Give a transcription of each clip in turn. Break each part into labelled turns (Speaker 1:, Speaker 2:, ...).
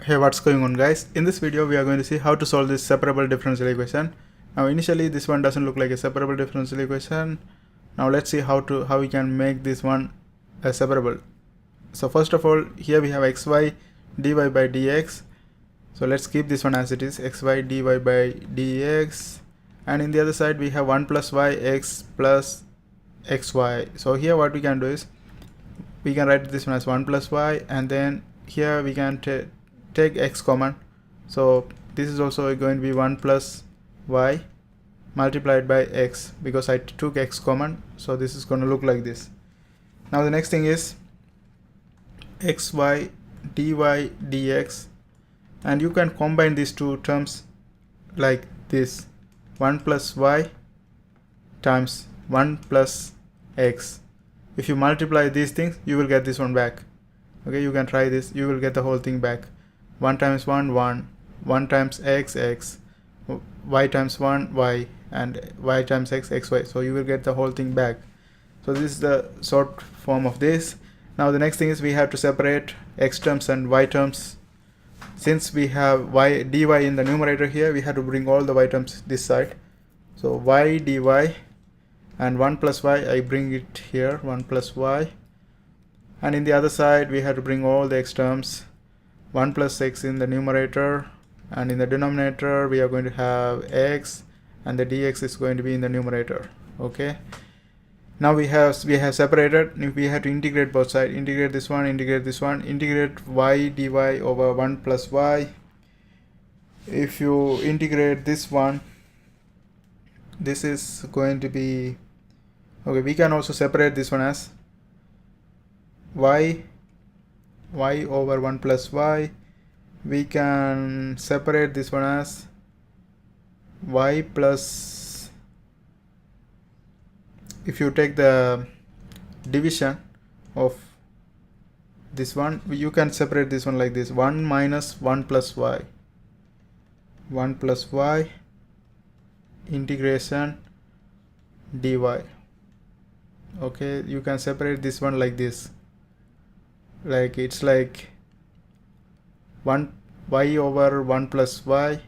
Speaker 1: Hey, what's going on, guys? In this video we are going to see how to solve this separable differential equation. Now initially this one doesn't look like a separable differential equation. Now let's see how we can make this one a separable. So first of all, here we have xy dy by dx. So let's keep this one as it is, xy dy by dx, and in the other side we have 1 plus y x plus xy. So here what we can do is we can write this one as 1 plus y, and then here we can take x common. So this is also going to be 1 plus y multiplied by x because I took x common. So this is going to look like this. Now the next thing is xy dy dx, and you can combine these two terms like this: 1 plus y times 1 plus x. If you multiply these things, you will get this one back. Okay, you can try this, you will get the whole thing back. 1 times 1 1, 1 times x x, y times 1 y, and y times x xy. So you will get the whole thing back. So this is the short form of this. Now the next thing is we have to separate x terms and y terms. Since we have y dy in the numerator here, we have to bring all the y terms this side. So y dy and 1 plus y, I bring it here, 1 plus y, and in the other side we have to bring all the x terms, 1 plus x in the numerator, and in the denominator we are going to have x, and the dx is going to be in the numerator. Okay, now we have separated. If we have to integrate both sides, integrate this one, integrate this one, integrate y dy over 1 plus y. If you integrate this one, this is going to be okay. We can also separate this one as y over 1 plus y. We can separate this one as y plus, if you take the division of this one, you can separate this one like this: 1 minus 1 plus y, 1 plus y integration dy. Okay, you can separate this one like this, like it's like 1 y over 1 plus y,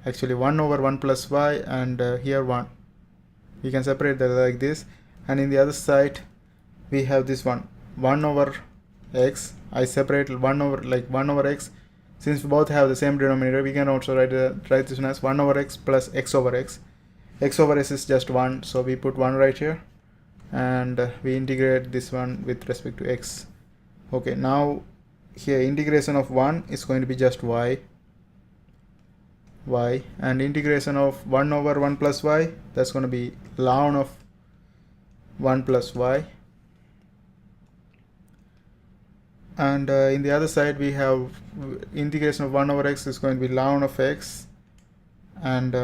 Speaker 1: actually 1 over 1 plus y, and here 1. We can separate that like this, and in the other side we have this one, 1 over x. I separate 1 over x. Since we both have the same denominator, we can also write this one as 1 over x plus x over x. X over s is just 1, so we put 1 right here, and we integrate this one with respect to x. Okay, now here integration of 1 is going to be just y, and integration of 1 over 1 plus y, that's going to be ln of 1 plus y, and in the other side we have integration of 1 over x is going to be ln of x, and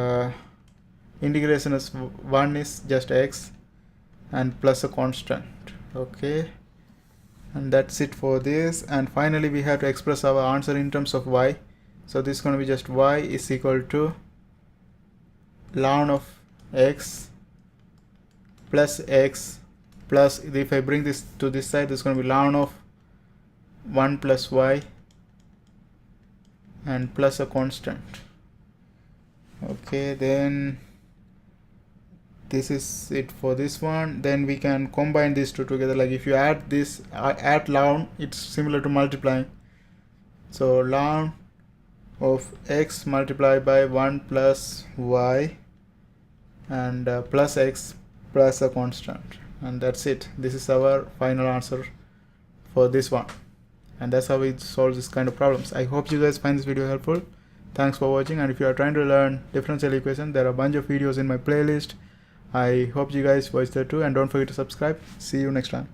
Speaker 1: integration is 1 is just x and plus a constant. Okay, and that's it for this. And finally we have to express our answer in terms of y. So this is going to be just y is equal to ln of x plus x plus, if I bring this to this side, this is going to be ln of 1 plus y and plus a constant. Okay, then this is it for this one. Then we can combine these two together. Like if you add this, add ln, it's similar to multiplying. So ln of x multiplied by 1 plus y and plus x plus a constant, and that's it. This is our final answer for this one, and that's how we solve this kind of problems. I hope you guys find this video helpful. Thanks for watching, and if you are trying to learn differential equation, there are a bunch of videos in my playlist. I hope you guys watch that too, and don't forget to subscribe. See you next time.